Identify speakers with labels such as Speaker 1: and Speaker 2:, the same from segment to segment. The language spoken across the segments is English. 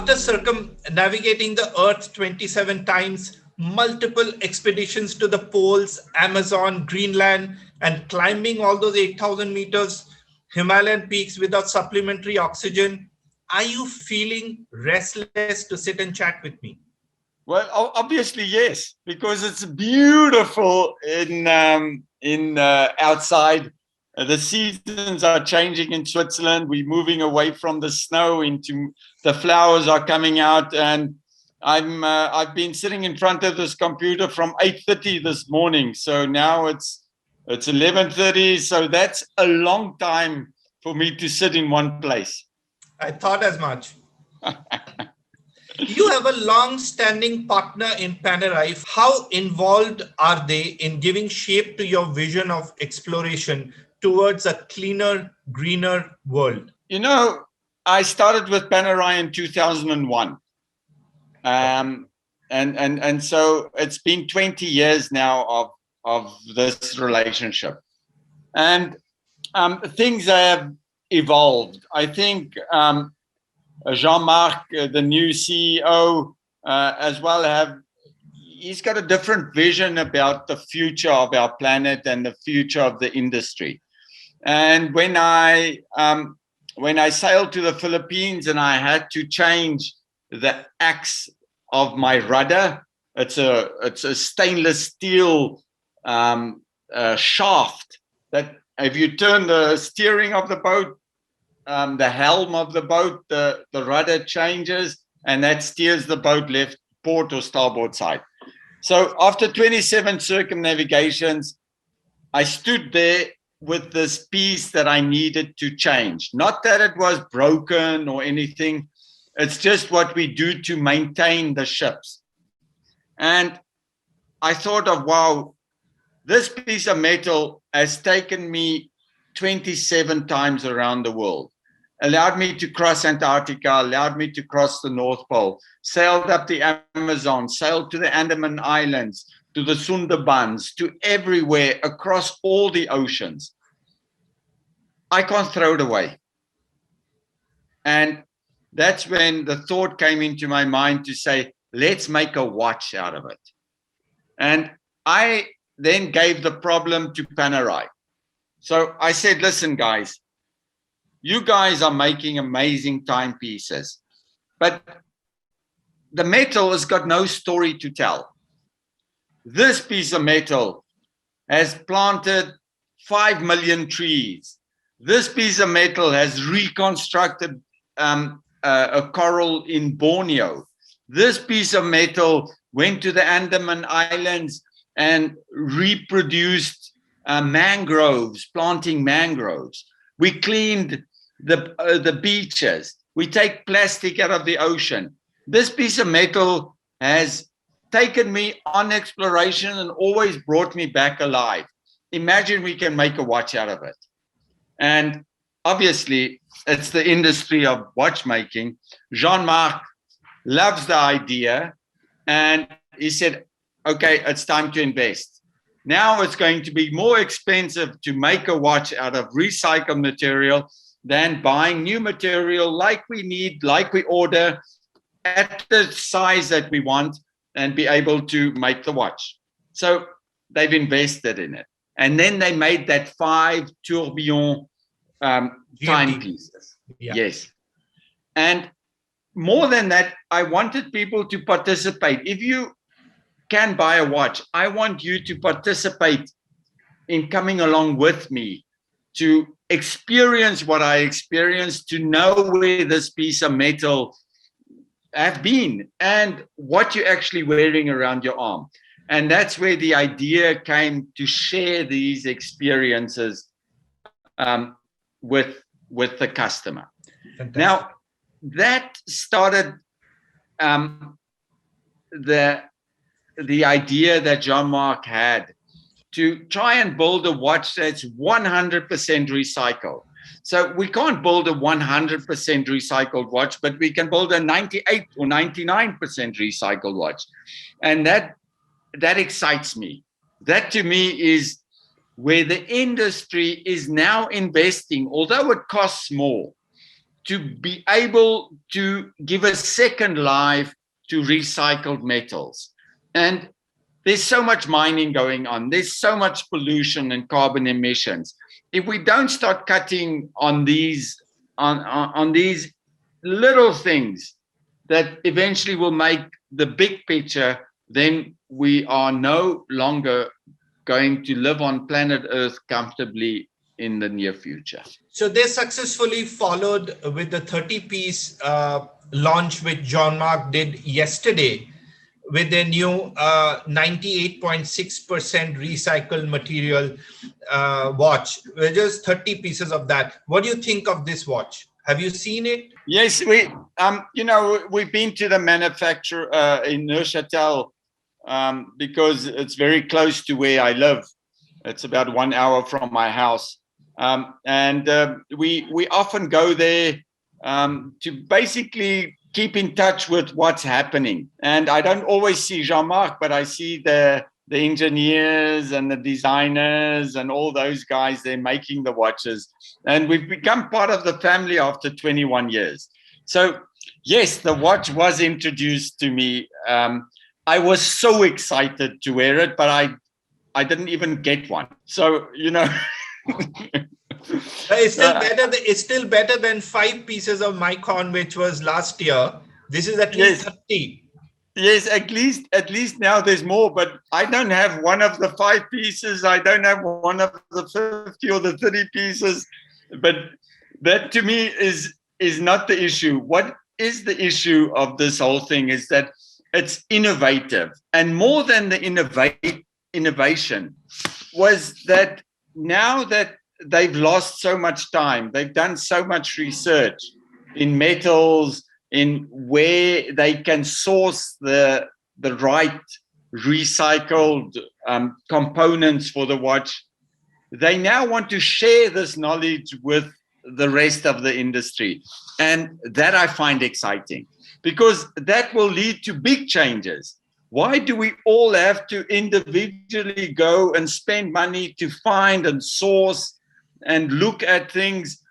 Speaker 1: After circumnavigating the Earth 27 times, multiple expeditions to the poles, Amazon, Greenland, and climbing all those 8,000 meters Himalayan peaks without supplementary oxygen, are you feeling restless to sit and chat with me?
Speaker 2: Well, obviously yes, because it's beautiful in outside. The seasons are changing in Switzerland. We're moving away from the snow into the flowers are coming out, and I've been sitting in front of this computer from 8:30 this morning. So now it's 11:30. So that's a long time for me to sit in one place.
Speaker 1: I thought as much. You have a long-standing partner in Panerai. How involved are they in giving shape to your vision of exploration towards a cleaner, greener world?
Speaker 2: You know, I started with Panerai in 2001. And so it's been 20 years now of this relationship. And things have evolved. I think Jean-Marc, the new CEO, as well, he's got a different vision about the future of our planet and the future of the industry. And when I sailed to the Philippines and I had to change the axe of my rudder, it's a stainless steel shaft that if you turn the steering of the boat, the helm of the boat, the rudder changes, and that steers the boat left, port or starboard side. So after 27 circumnavigations, I stood there with this piece that I needed to change. Not that it was broken or anything. It's just what we do to maintain the ships. And I thought of, wow, this piece of metal has taken me 27 times around the world. Allowed me to cross Antarctica, allowed me to cross the North Pole, sailed up the Amazon, sailed to the Andaman Islands, to the Sundarbans, to everywhere, across all the oceans. I can't throw it away. And that's when the thought came into my mind to say, let's make a watch out of it. And I then gave the problem to Panerai. So I said, listen, guys, you guys are making amazing timepieces, but the metal has got no story to tell. This piece of metal has planted 5 million trees. This piece of metal has reconstructed a coral in Borneo. This piece of metal went to the Andaman Islands and reproduced mangroves, planting mangroves. We cleaned the beaches. We take plastic out of the ocean. This piece of metal has taken me on exploration and always brought me back alive. Imagine we can make a watch out of it. And obviously, it's the industry of watchmaking. Jean-Marc loves the idea, and he said, okay, it's time to invest. Now it's going to be more expensive to make a watch out of recycled material than buying new material like we need, like we order, at the size that we want, and be able to make the watch. So they've invested in it. And then they made that 5 tourbillon timepieces. Yeah. Yes. And more than that, I wanted people to participate. If you can buy a watch, I want you to participate in coming along with me to experience what I experienced, to know where this piece of metal have been and what you're actually wearing around your arm. And that's where the idea came to share these experiences with the customer. Fantastic. Now, that started the idea that Jean-Marc had to try and build a watch that's 100% recycled. So we can't build a 100% recycled watch, but we can build a 98 or 99% recycled watch. And that excites me. That to me is where the industry is now investing, although it costs more, to be able to give a second life to recycled metals. And there's so much mining going on. There's so much pollution and carbon emissions. If we don't start cutting on these little things that eventually will make the big picture, then we are no longer going to live on planet Earth comfortably in the near future.
Speaker 1: So they successfully followed with the 30-piece launch which Jean-Marc did yesterday with a new 98.6% recycled material watch. Just 30 pieces of that. What do you think of this watch? Have you seen it?
Speaker 2: Yes, we've been to the manufacturer in Neuchâtel because it's very close to where I live. It's about 1 hour from my house. We often go there to basically keep in touch with what's happening. And I don't always see Jean-Marc, but I see the engineers and the designers and all those guys, they're making the watches. And we've become part of the family after 21 years. So yes, the watch was introduced to me. I was so excited to wear it, but I didn't even get one. So,
Speaker 1: It's still better than 5 pieces of Micron, which was last year. This is at least 30.
Speaker 2: Yes, at least now there's more, but I don't have one of the 5 pieces. I don't have one of the 50 or the 30 pieces. But that to me is not the issue. What is the issue of this whole thing is that it's innovative. And more than the innovation was that now that they've lost so much time, they've done so much research in metals, in where they can source the right recycled components for the watch. They now want to share this knowledge with the rest of the industry. And that I find exciting because that will lead to big changes. Why do we all have to individually go and spend money to find and source and look at things?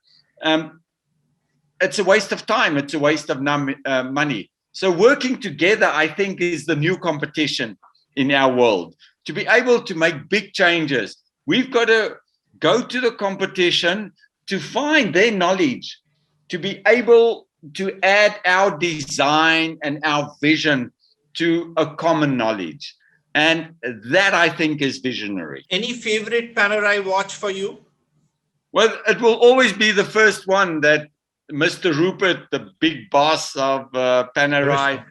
Speaker 2: It's a waste of time. It's a waste of money. So working together, I think, is the new competition in our world. To be able to make big changes, we've got to go to the competition to find their knowledge, to be able to add our design and our vision to a common knowledge. And that, I think, is visionary.
Speaker 1: Any favorite Panerai watch for you?
Speaker 2: Well, it will always be the first one that Mr. Rupert, the big boss of Panerai,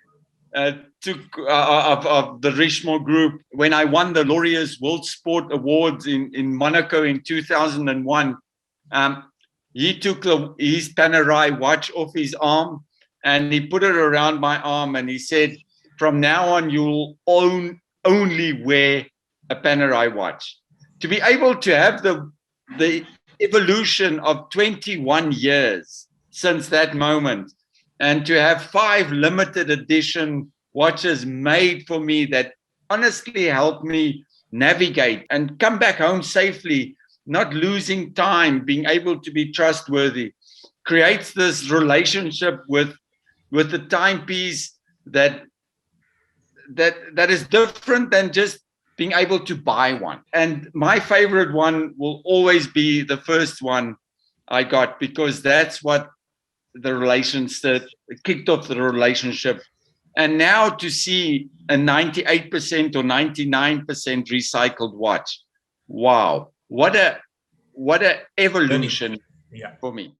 Speaker 2: took of the Richemont Group. When I won the Laurier's World Sport Awards in Monaco in 2001, he took his Panerai watch off his arm and he put it around my arm and he said, from now on, you'll only wear a Panerai watch. To be able to have the evolution of 21 years since that moment, and to have 5 limited edition watches made for me that honestly helped me navigate and come back home safely, not losing time, being able to be trustworthy, creates this relationship with the timepiece that is different than just being able to buy one. And my favorite one will always be the first one I got, because that's what the relationship kicked off the relationship. And now to see a 98% or 99% recycled watch, wow, what a evolution for me.